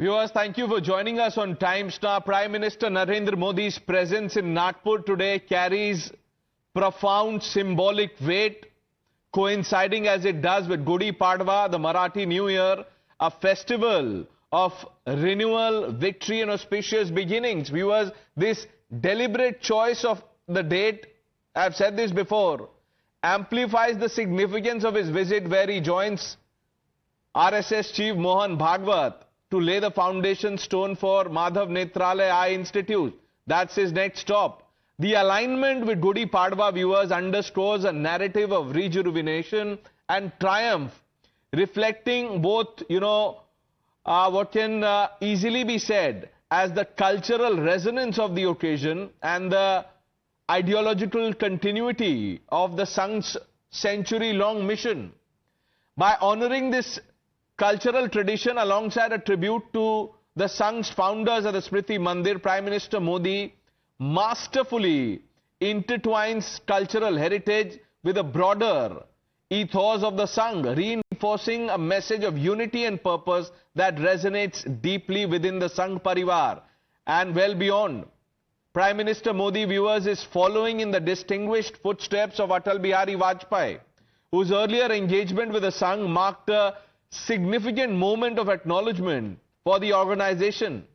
Viewers, thank you for joining us on Times Now. Prime Minister Narendra Modi's presence in Nagpur today carries profound symbolic weight, coinciding as it does with Gudi Padwa, the Marathi New Year, a festival of renewal, victory and auspicious beginnings. Viewers, this deliberate choice of the date, I've said this before, amplifies the significance of his visit, where he joins RSS chief Mohan Bhagwat to lay the foundation stone for Madhav Netralaya Eye Institute. That's his next stop. The alignment with Gudi Padwa, viewers, underscores a narrative of rejuvenation and triumph, reflecting both, what can easily be said as the cultural resonance of the occasion and the ideological continuity of the Sangh's century-long mission. By honoring this cultural tradition alongside a tribute to the Sangh's founders at the Smriti Mandir, Prime Minister Modi masterfully intertwines cultural heritage with a broader ethos of the Sangh, reinforcing a message of unity and purpose that resonates deeply within the Sangh Parivar and well beyond. Prime Minister Modi, viewers, is following in the distinguished footsteps of Atal Bihari Vajpayee, whose earlier engagement with the Sangh marked a significant moment of acknowledgement for the organization.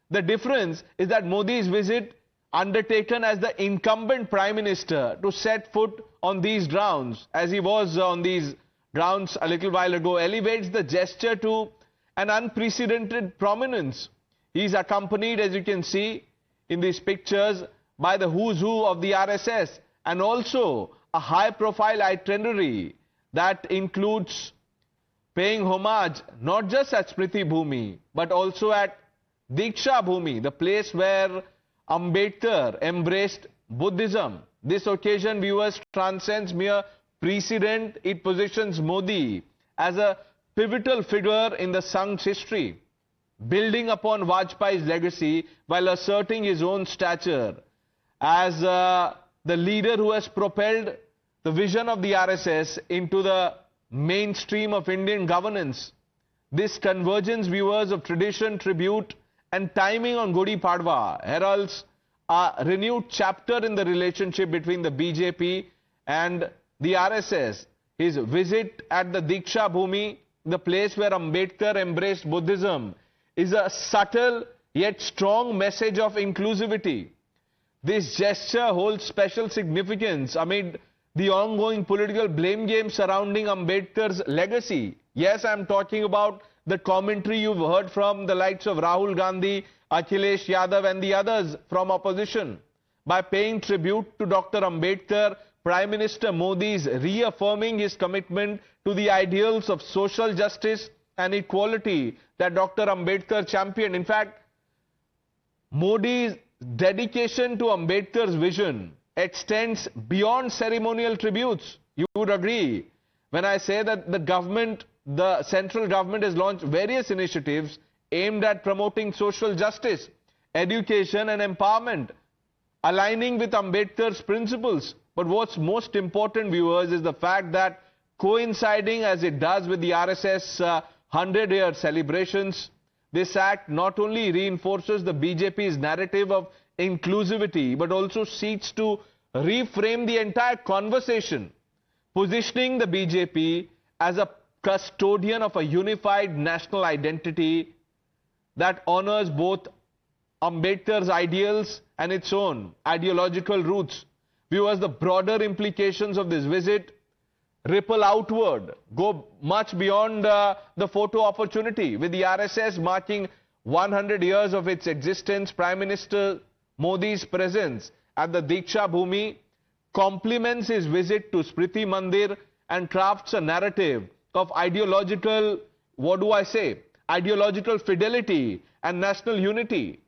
The difference is that Modi's visit, undertaken as the incumbent Prime Minister to set foot on these grounds, as he was on these grounds a little while ago, elevates the gesture to an unprecedented prominence. He is accompanied, as you can see in these pictures, by the who's who of the RSS, and also a high-profile itinerary that includes paying homage not just at Smriti Bhoomi, but also at Deeksha Bhoomi, the place where Ambedkar embraced Buddhism. This occasion, viewers, transcends mere precedent. It positions Modi as a pivotal figure in the Sangh's history, building upon Vajpayee's legacy while asserting his own stature as the leader who has propelled the vision of the RSS into the mainstream of Indian governance. This convergence, viewers, of tradition, tribute and timing on Gudi Padwa heralds a renewed chapter in the relationship between the BJP and the RSS. His visit at the Diksha Bhoomi, the place where Ambedkar embraced Buddhism, is a subtle yet strong message of inclusivity. This gesture holds special significance amid the ongoing political blame game surrounding Ambedkar's legacy. Yes, I'm talking about the commentary you've heard from the likes of Rahul Gandhi, Akhilesh Yadav and the others from opposition. By paying tribute to Dr. Ambedkar, Prime Minister Modi is reaffirming his commitment to the ideals of social justice and equality that Dr. Ambedkar championed. In fact, Modi's dedication to Ambedkar's vision extends beyond ceremonial tributes. You would agree when I say that the central government has launched various initiatives aimed at promoting social justice, education and empowerment, aligning with Ambedkar's principles. But what's most important, viewers, is the fact that coinciding as it does with the RSS 100-year celebrations, this act not only reinforces the BJP's narrative of inclusivity, but also seeks to reframe the entire conversation, positioning the BJP as a custodian of a unified national identity that honors both Ambedkar's ideals and its own ideological roots. Viewers, the broader implications of this visit ripple outward, go much beyond the photo opportunity. With the RSS marking 100 years of its existence, Prime Minister Modi's presence at the Diksha Bhoomi complements his visit to Smriti Mandir and crafts a narrative of ideological, ideological fidelity and national unity.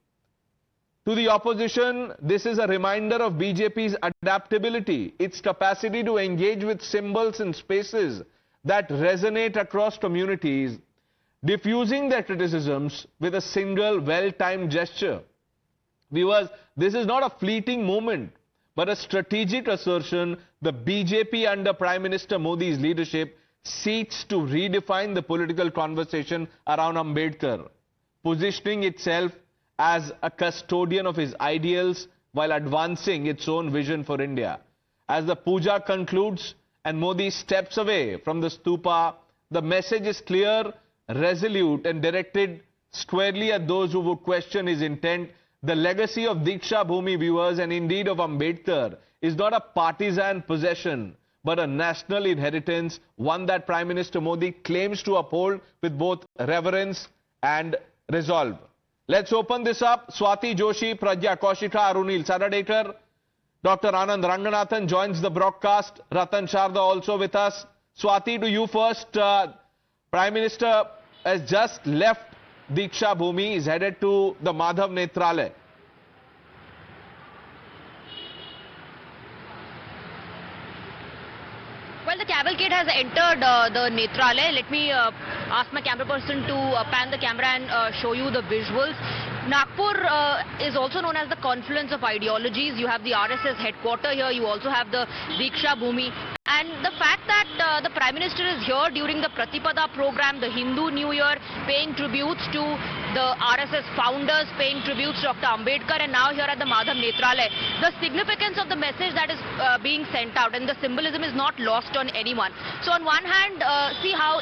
To the opposition, this is a reminder of BJP's adaptability, its capacity to engage with symbols and spaces that resonate across communities, diffusing their criticisms with a single well-timed gesture. Viewers, this is not a fleeting moment, but a strategic assertion. The BJP under Prime Minister Modi's leadership seeks to redefine the political conversation around Ambedkar, positioning itself as a custodian of his ideals while advancing its own vision for India. As the puja concludes and Modi steps away from the stupa, the message is clear, resolute and directed squarely at those who would question his intent. The legacy of Deeksha Bhoomi, viewers, and indeed of Ambedkar is not a partisan possession but a national inheritance, one that Prime Minister Modi claims to uphold with both reverence and resolve. Let's open this up. Swati Joshi, Pragya Kaushika, Arunil Sadadekar, Dr. Anand Ranganathan joins the broadcast. Ratan Sharda also with us. Swati, to you first. Prime Minister has just left Deeksha Bhoomi, is headed to the Madhav Netralaya. Well, the cavalcade has entered the Netralaya. Let me ask my camera person to pan the camera and show you the visuals. Nagpur is also known as the confluence of ideologies. You have the RSS headquarter here. You also have the Deeksha Bhoomi. And the fact that the Prime Minister is here during the Pratipada program, the Hindu New Year, paying tributes to the RSS founders, paying tributes to Dr. Ambedkar, and now here at the Madhav Netralaya, the significance of the message that is being sent out and the symbolism is not lost on anyone. So on one hand, see how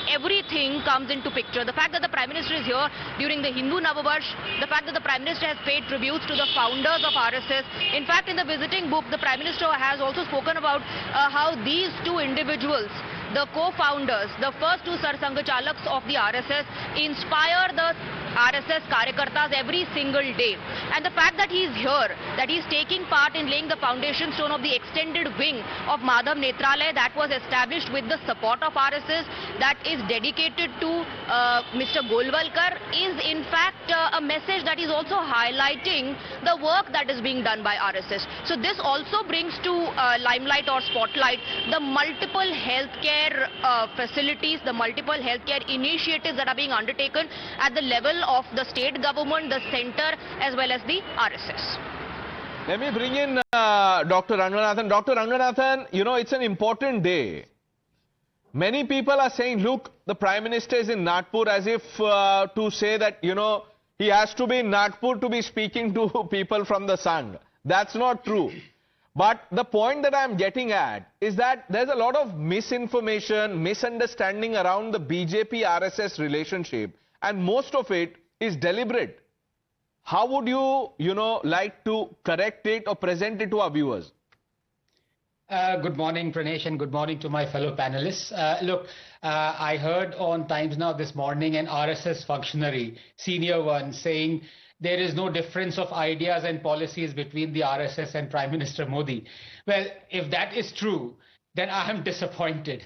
everything comes into picture. The fact that the Prime Minister is here during the Hindu Navavarsh, the fact that the Prime Minister has paid tributes to the founders of RSS. In fact, in the visiting book, the Prime Minister has also spoken about how these two individuals, the co-founders, the first two Sarsangachalaks of the RSS, inspire the RSS Karyakartas every single day. And the fact that he is here, that he is taking part in laying the foundation stone of the extended wing of Madhav Netralaya that was established with the support of RSS, that is dedicated to Mr. Golwalkar, is in fact a message that is also highlighting the work that is being done by RSS. So this also brings to limelight or spotlight the multiple healthcare facilities, the multiple healthcare initiatives that are being undertaken at the level of the state government, the centre, as well as the RSS. Let me bring in Dr. Ranganathan. Dr. Ranganathan, you know, it's an important day. Many people are saying, look, the Prime Minister is in Nagpur, as if to say that, you know, he has to be in Nagpur to be speaking to people from the Sangh. That's not true. But the point that I'm getting at is that there's a lot of misinformation, misunderstanding around the BJP-RSS relationship, and most of it is deliberate. How would you, like to correct it or present it to our viewers? Good morning, Pranesh, and good morning to my fellow panelists. Look, I heard on Times Now this morning an RSS functionary, senior one, saying there is no difference of ideas and policies between the RSS and Prime Minister Modi. Well, if that is true, then I am disappointed.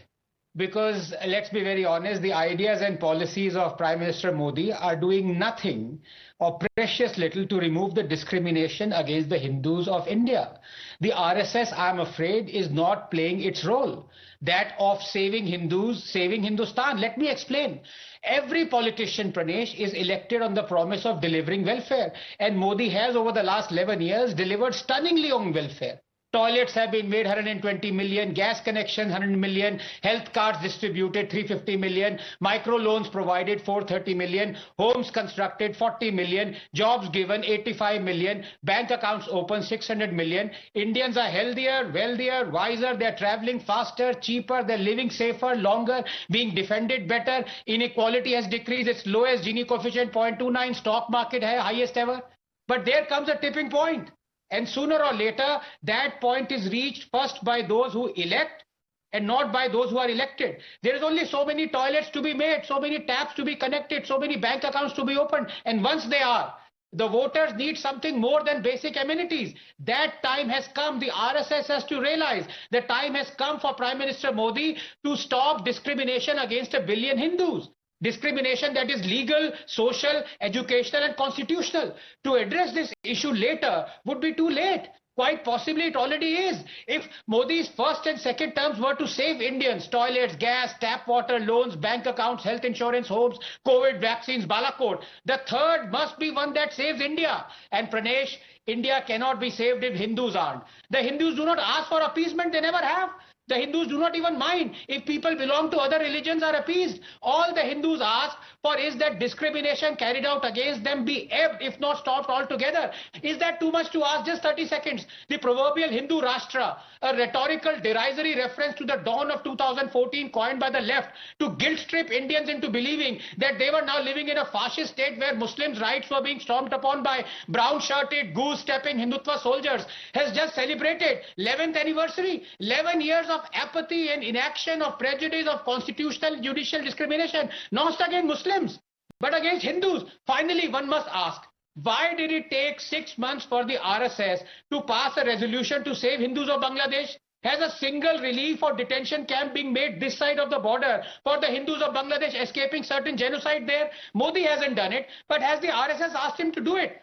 Because let's be very honest, the ideas and policies of Prime Minister Modi are doing nothing or precious little to remove the discrimination against the Hindus of India. The RSS, I'm afraid, is not playing its role, that of saving Hindus, saving Hindustan. Let me explain. Every politician, Pranesh, is elected on the promise of delivering welfare. And Modi has, over the last 11 years, delivered stunningly on welfare. Toilets have been made 120 million, gas connections 100 million, health cards distributed 350 million, micro loans provided 430 million, homes constructed 40 million, jobs given 85 million, bank accounts open 600 million. Indians are healthier, wealthier, wiser, they're traveling faster, cheaper, they're living safer, longer, being defended better. Inequality has decreased, its lowest Gini coefficient 0.29, stock market highest ever. But there comes a tipping point. And sooner or later, that point is reached first by those who elect and not by those who are elected. There is only so many toilets to be made, so many taps to be connected, so many bank accounts to be opened. And once they are, the voters need something more than basic amenities. That time has come. The RSS has to realize the time has come for Prime Minister Modi to stop discrimination against 1 billion Hindus. Discrimination that is legal, social, educational and constitutional. To address this issue later would be too late. Quite possibly it already is. If Modi's first and second terms were to save Indians, toilets, gas, tap water, loans, bank accounts, health insurance, homes, COVID vaccines, Balakot, the third must be one that saves India. And Pranesh, India cannot be saved if Hindus aren't. The Hindus do not ask for appeasement, they never have. The Hindus do not even mind if people belong to other religions are appeased. All the Hindus ask for is that discrimination carried out against them be ebbed, if not stopped altogether. Is that too much to ask? Just 30 seconds. The proverbial Hindu Rashtra, a rhetorical derisory reference to the dawn of 2014 coined by the left to guilt strip Indians into believing that they were now living in a fascist state where Muslims' rights were being stormed upon by brown-shirted, goose-stepping Hindutva soldiers, has just celebrated 11th anniversary. 11 years of apathy and inaction, of prejudice, of constitutional judicial discrimination, not against Muslims, but against Hindus. Finally, one must ask, why did it take 6 months for the RSS to pass a resolution to save Hindus of Bangladesh? Has a single relief or detention camp being made this side of the border for the Hindus of Bangladesh escaping certain genocide there? Modi hasn't done it, but has the RSS asked him to do it?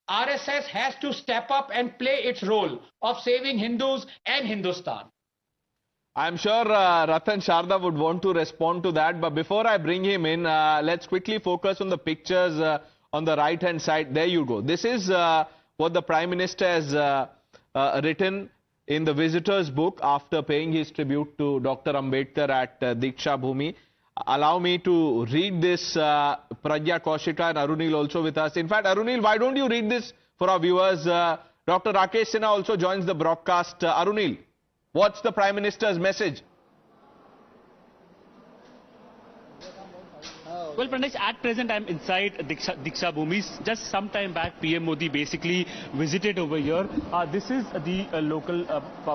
RSS has to step up and play its role of saving Hindus and Hindustan. I'm sure Ratan Sharda would want to respond to that. But before I bring him in, let's quickly focus on the pictures on the right-hand side. There you go. This is what the Prime Minister has written in the visitor's book after paying his tribute to Dr. Ambedkar at Deeksha Bhoomi. Allow me to read this. Pragya Kaushika and Arunil also with us. In fact, Arunil, why don't you read this for our viewers? Dr. Rakesh Sinha also joins the broadcast. Arunil, what's the Prime Minister's message? Well, Pranesh, at present I'm inside Diksha Bhoomi. Just some time back, PM Modi basically visited over here. This is the local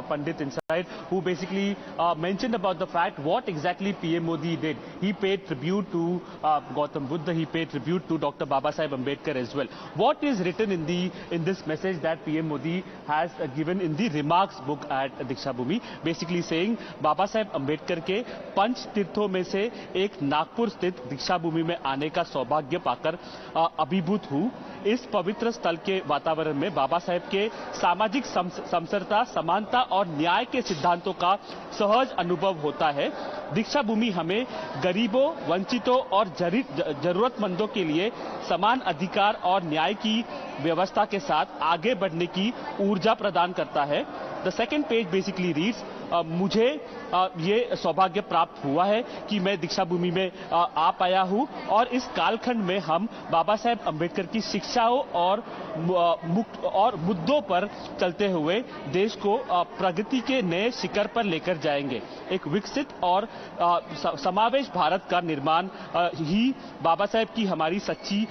Pandit inside who basically mentioned about the fact what exactly PM Modi did. He paid tribute to Gautam Buddha. He paid tribute to Dr. Babasaheb Ambedkar as well. What is written in this message that PM Modi has given in the remarks book at Diksha Bhoomi? Basically saying Babasaheb Ambedkar के पंच तीर्थों में से एक नागपुर स्थित दीक्षा भूमि में आने का सौभाग्य पाकर अभिभूत हूँ। इस पवित्र स्थल के वातावरण में बाबा साहेब के सामाजिक समसरता, समानता और न्याय के सिद्धांतों का सहज अनुभव होता है। दीक्षा भूमि हमें गरीबों, वंचितों और जरूरतमंदों के लिए समान अधिकार और न्याय की व्यवस्था के साथ आगे बढ़ने की ऊर्जा प्रदान करता है। The second page basically reads, मुझे ये सौभाग्य प्राप्त हुआ है कि मैं दीक्षा भूमि में आ पाया हूँ और इस कालखंड में हम बाबा साहेब अम्बेडकर की शिक्षाओं और मुद्दों पर चलते हुए देश को प्रगति के नए शिखर पर लेकर जाएंगे। एक विकसित और समावेश भारत का निर्माण ही बाबा साहेब की हमारी सच्ची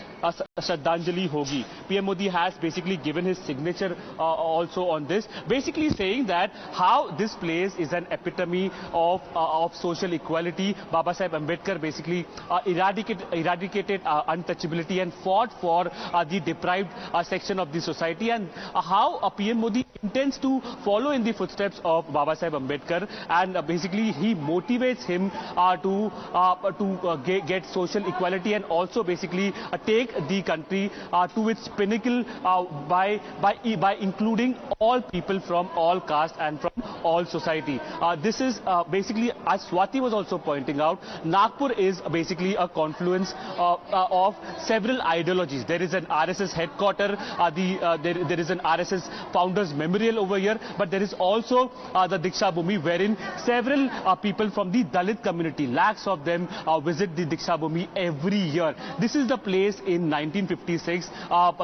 श्रद्धांजलि होगी। PM Modi has basically given his signature also on this, basically saying that how this place is an epitome of social equality. Baba Saheb Ambedkar basically eradicated untouchability and fought for the deprived section of the society, and how PM Modi intends to follow in the footsteps of Baba Saheb Ambedkar, and basically he motivates him to get social equality and also basically take the country to its pinnacle by including all people from all castes and from all society. This is basically, as Swati was also pointing out, Nagpur is basically a confluence of several ideologies. There is an RSS headquarter, there is an RSS founders memorial over here, but there is also the Diksha Bhoomi, wherein several people from the Dalit community, lakhs of them visit the Diksha Bhoomi every year. This is the place in 1956.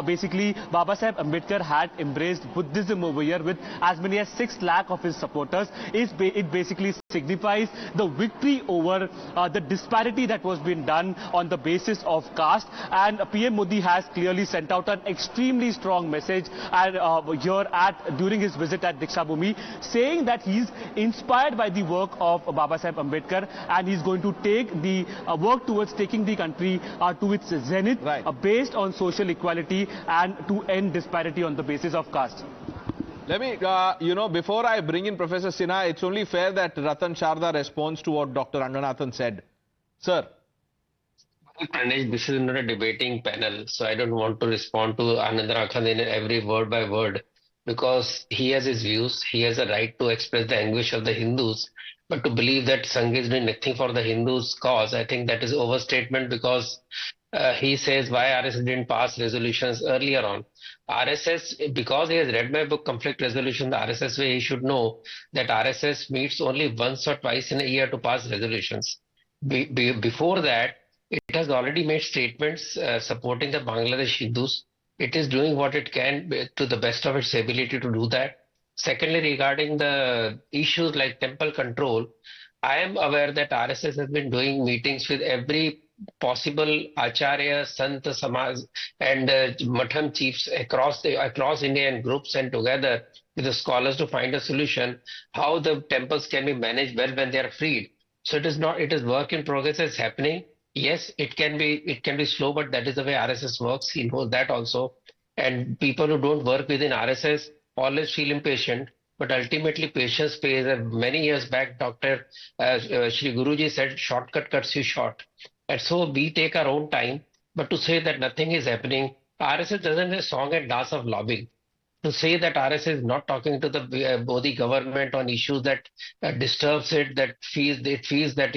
Basically, Baba Saheb Ambedkar had embraced Buddhism over here with as many as 6 lakh of his supporters. It basically signifies the victory over the disparity that was being done on the basis of caste, and PM Modi has clearly sent out an extremely strong message during his visit at Diksha Bhoomi, saying that he's inspired by the work of Baba Saheb Ambedkar and he's going to take the work towards taking the country to its zenith, right, based on social equality and to end disparity on the basis of caste. Let me, before I bring in Professor Sinha, it's only fair that Ratan Sharda responds to what Dr. Ranganathan said. Sir. Pranesh, this is not a debating panel, so I don't want to respond to Anand Rakhan in every word by word, because he has his views, he has a right to express the anguish of the Hindus, but to believe that Sangh is doing nothing for the Hindus' cause, I think that is overstatement, because he says why RSS didn't pass resolutions earlier on. RSS, because he has read my book Conflict Resolution the RSS way, he should know that RSS meets only once or twice in a year to pass resolutions. Before that, it has already made statements supporting the Bangladesh Hindus. It is doing what it can to the best of its ability to do that. Secondly, regarding the issues like temple control, I am aware that RSS has been doing meetings with every possible Acharya, Sant, Samaj, and Matham chiefs across India and groups and together with the scholars to find a solution how the temples can be managed well when they are freed. So it is work in progress. It's happening. Yes, it can be slow, but that is the way RSS works. He knows that also. And people who don't work within RSS always feel impatient. But ultimately, patience pays. Many years back, Dr. Shri Guruji said, shortcut cuts you short. And so we take our own time. But to say that nothing is happening, RSS doesn't have a song and dance of lobbying. To say that RSS is not talking to the Modi government on issues that disturbs it, that feels that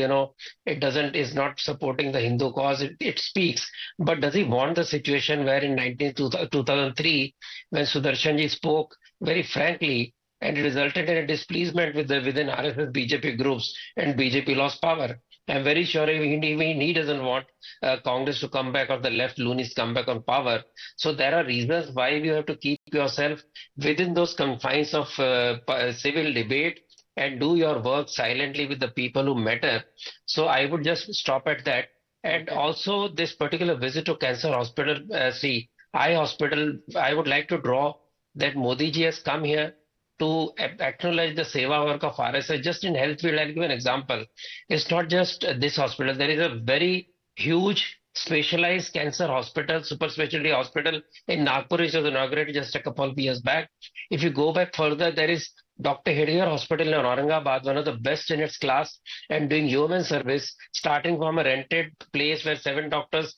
is not supporting the Hindu cause, it speaks. But does he want the situation where in 2003, when Sudarshanji spoke very frankly, and it resulted in a displeasement within RSS BJP groups, and BJP lost power. I'm very sure he doesn't want Congress to come back or the left loonies come back on power. So there are reasons why you have to keep yourself within those confines of civil debate and do your work silently with the people who matter. So I would just stop at that. And also this particular visit to cancer hospital, eye hospital, I would like to draw that Modi ji has come here to acknowledge the seva work of RSS. Just in health field, I'll give an example. It's not just this hospital. There is a very huge specialized cancer hospital, super specialty hospital in Nagpur, which was inaugurated just a couple of years back. If you go back further, there is Dr. Hedgewar Hospital in Aurangabad, one of the best in its class and doing human service, starting from a rented place where 7 doctors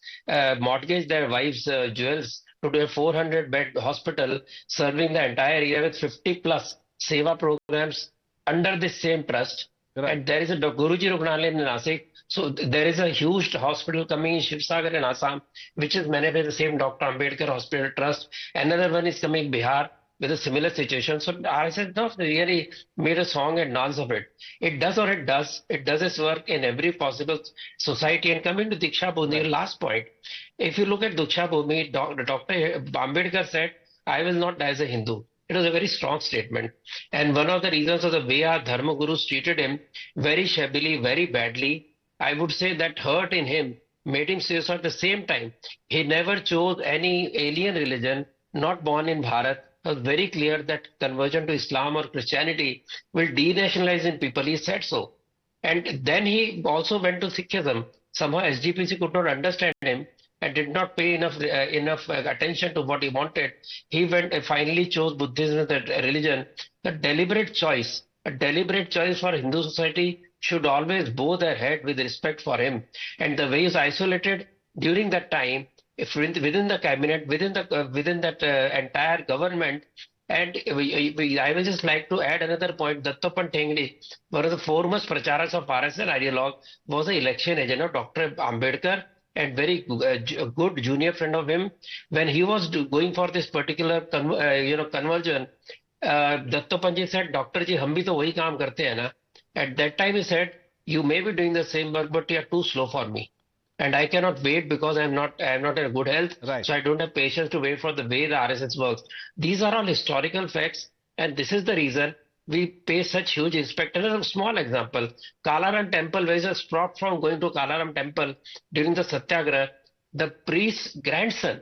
mortgaged their wives' jewels to do a 400-bed hospital serving the entire area with 50 plus seva programs under the same trust. Right. And there is a Guruji Rugnalaya in Nasik. So there is a huge hospital coming in Shivsagar in Assam, which is managed by the same Dr. Ambedkar Hospital Trust. Another one is coming in Bihar with a similar situation. So RSS not really made a song and dance of it. It does what it does. It does its work in every possible society. And coming to Deeksha Bhoomi, right. Last point. If you look at Deeksha Bhoomi, Dr. Ambedkar said, I will not die as a Hindu. It was a very strong statement. And one of the reasons of the way our Dharma Gurus treated him very shabbily, very badly, I would say that hurt in him made him say so at the same time. He never chose any alien religion, not born in Bharat. It was very clear that conversion to Islam or Christianity will denationalize in people. He said so. And then he also went to Sikhism. Somehow SGPC could not understand him and did not pay enough attention to what he wanted. He went finally chose Buddhism as a religion. A deliberate choice for Hindu society should always bow their head with respect for him. And the way he's isolated during that time, if within the cabinet, within that entire government, and I would just like to add another point. Dattoppan Thengdi, one of the foremost pracharas of RSS ideologue, was an election agent of Dr. Ambedkar and very good junior friend of him. When he was going for this particular conversion, Dattoppan ji said, Doctor ji, hum bhi to wahi kaam karte hai na. At that time he said, you may be doing the same work, but you are too slow for me. And I cannot wait because I am not in good health. Right. So I don't have patience to wait for the way the RSS works. These are all historical facts. And this is the reason we pay such huge respect. Another small example, Kalaram temple, where is a spot from going to Kalaram temple during the Satyagraha, the priest's grandson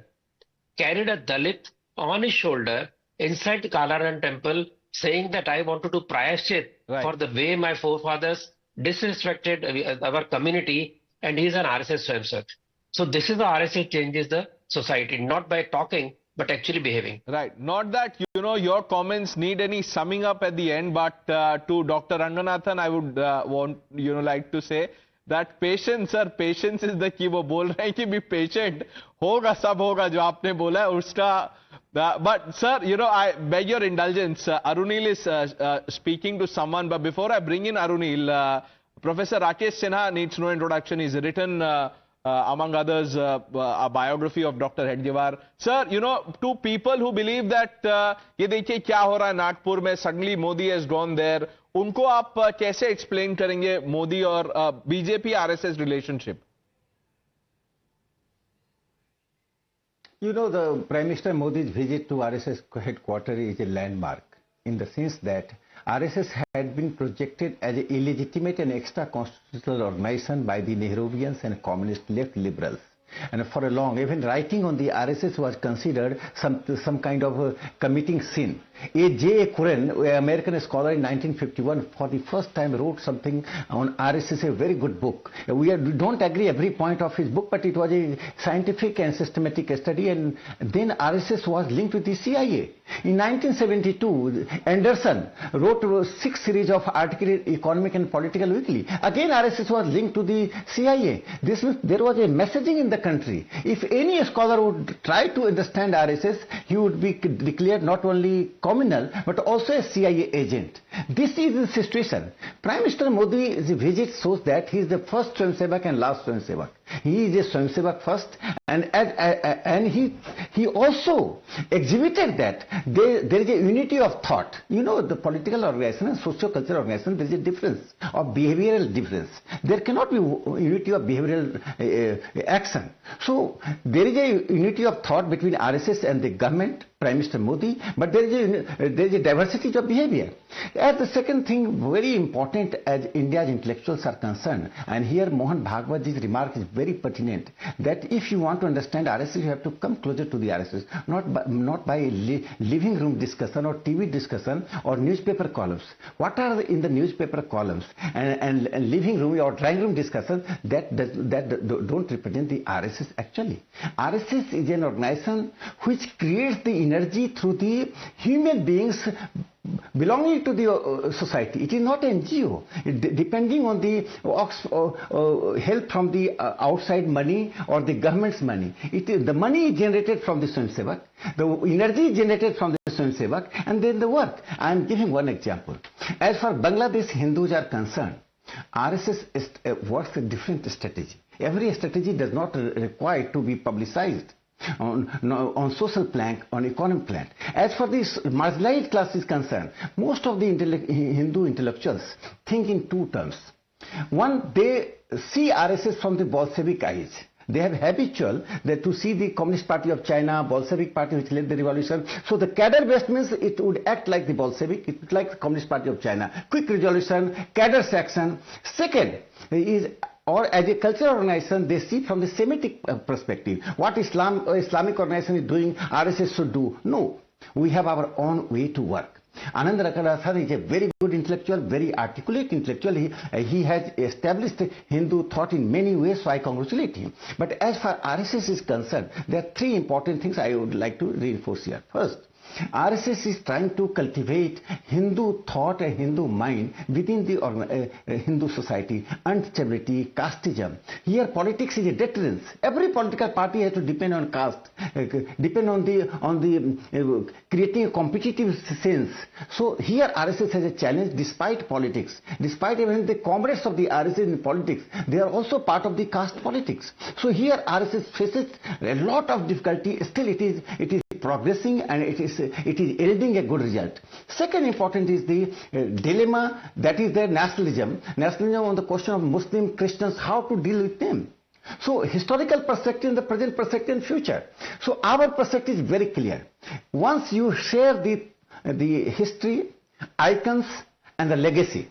carried a Dalit on his shoulder inside the Kalaram temple saying that I want to do prayashchit for the way my forefathers disrespected our community, and he is an RSS swamsat. So this is the RSS changes the society, not by talking, but actually behaving. Right. Not that, your comments need any summing up at the end, but to Dr. Ranganathan, I would like to say that patience, sir, patience is the key. वो बोल रहे हैं कि be patient. होगा सब होगा जो आपने बोला है उसका. But sir, I beg your indulgence. Arunil is speaking to someone, but before I bring in Arunil, Professor Rakesh Sinha needs no introduction. He's written among others, a biography of Dr. Hedgewar. Sir, you know, to people who believe that ये देखिए क्या हो रहा है नागपुर में, suddenly Modi has gone there, उनको आप कैसे explain करेंगे मोदी और BJP-RSS relationship? You know, the Prime Minister Modi's visit to RSS headquarters is a landmark in the sense that RSS had been projected as an illegitimate and extra-constitutional organization by the Nehruvians and communist left liberals. And for a long, even writing on the RSS was considered some kind of committing sin. J.A. Curran, an American scholar in 1951, for the first time wrote something on RSS, a very good book. We don't agree every point of his book, but it was a scientific and systematic study, and then RSS was linked with the CIA. In 1972, Anderson wrote 6 series of articles in Economic and Political Weekly. Again, RSS was linked to the CIA. This means there was a messaging in the country. If any scholar would try to understand RSS, he would be declared not only communal, but also a CIA agent. This is the situation. Prime Minister Modi's visit shows that he is the first Swayamsevak and last Swayamsevak. He is a Swayamsevak first, and he also exhibited that there is a unity of thought. You know, the political organization and socio-cultural organization, there is a difference of behavioral difference. There cannot be unity of behavioral action. So there is a unity of thought between RSS and the government, Prime Minister Modi, but there is a diversity of behavior. And the second thing, very important as India's intellectuals are concerned, and here Mohan Bhagwat's remark is very pertinent, that if you want to understand RSS, you have to come closer to the RSS, not by living room discussion or TV discussion or newspaper columns. What are in the newspaper columns and living room or drawing room discussion that don't represent the RSS actually. RSS is an organization which creates the energy through the human beings belonging to the society. It is not an NGO. Depending on the help from the outside money or the government's money. The money is generated from the Swayamsevak, the energy is generated from the Swayamsevak, and then the work. I am giving one example. As far as Bangladesh Hindus are concerned, RSS works a different strategy. Every strategy does not require to be publicized on social plank, on economic plank. As for this marginalized class is concerned, most of the Hindu intellectuals think in two terms. One, they see RSS from the Bolshevik eyes. They have habitual that to see the Communist Party of China, Bolshevik Party which led the revolution. So the cadre based means it would act like the Bolshevik, it would like the Communist Party of China. Quick resolution, cadre section. Second is, or as a cultural organization, they see from the Semitic perspective. What Islamic organization is doing, RSS should do. No, we have our own way to work. Anand Rakarathar is a very good intellectual, very articulate intellectual. He has established Hindu thought in many ways, so I congratulate him. But as far as RSS is concerned, there are 3 important things I would like to reinforce here. First, RSS is trying to cultivate Hindu thought and Hindu mind within the Hindu society, untouchability, casteism. Here politics is a deterrence. Every political party has to depend on caste, depend on the creating a competitive sense. So here RSS has a challenge despite politics. Despite even the comrades of the RSS in politics, they are also part of the caste politics. So here RSS faces a lot of difficulty. Still it is progressing and it is yielding a good result. Second important is the dilemma, that is their nationalism on the question of Muslim Christians, how to deal with them. So historical perspective, the present perspective and future. So our perspective is very clear. Once you share the history, icons and the legacy,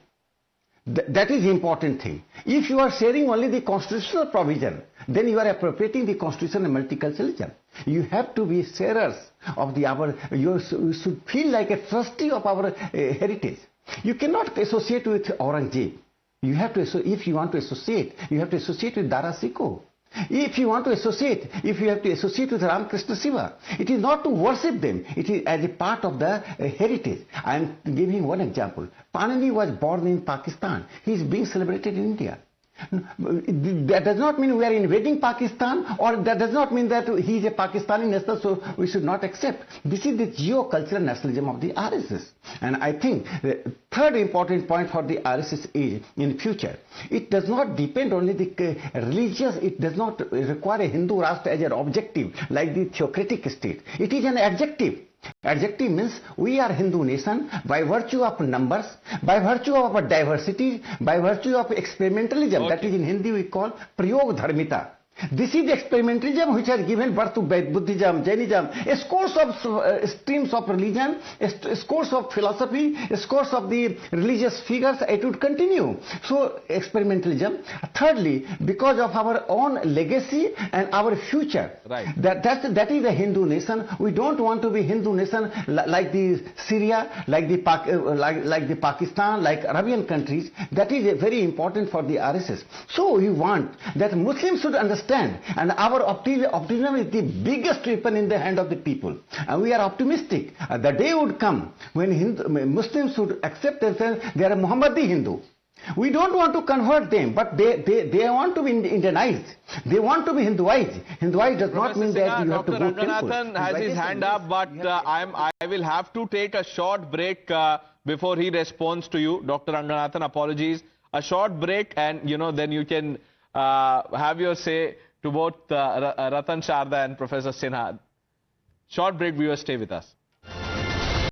that is the important thing. If you are sharing only the constitutional provision, then you are appropriating the constitution and multiculturalism. You have to be sharers of you should feel like a trustee of our heritage. You cannot associate with Aurangzeb. You have to, if you want to associate, you have to associate with Dara Sikho. If you want to associate, if you have to associate with Ramakrishna Shiva, it is not to worship them, it is as a part of the heritage. I am giving one example. Panini was born in Pakistan. He is being celebrated in India. That does not mean we are invading Pakistan, or that does not mean that he is a Pakistani national, so we should not accept. This is the geo-cultural nationalism of the RSS. And I think the third important point for the RSS is, in future, it does not depend on the religious, it does not require a Hindu Rashtra as an objective, like the theocratic state. It is an adjective. Adjective means we are Hindu nation by virtue of numbers, by virtue of our diversity, by virtue of experimentalism. That is in Hindi we call Prayog Dharmita. This is the experimentalism which has given birth to Buddhism, Jainism, a scores of streams of religion, a scores of philosophy, a scores of the religious figures. It would continue. So experimentalism. Thirdly, because of our own legacy and our future. Right. That is a Hindu nation. We don't want to be Hindu nation like the Syria, like the Pakistan, like Arabian countries. That is very important for the RSS. So we want that Muslims should understand. And our optimism is the biggest weapon in the hand of the people. And we are optimistic. The day would come when Muslims should accept themselves they are a Muhammadi Hindu. We don't want to convert them, but they want to be Indianized. They want to be Hinduized. Hinduized does not mean that you have to go to temple. Dr. Ranganathan has his hand up, but I will have to take a short break before he responds to you. Dr. Ranganathan, apologies. A short break, and then you can have your say to both Ratan Sharda and Professor Sinha. Short break, viewers, stay with us.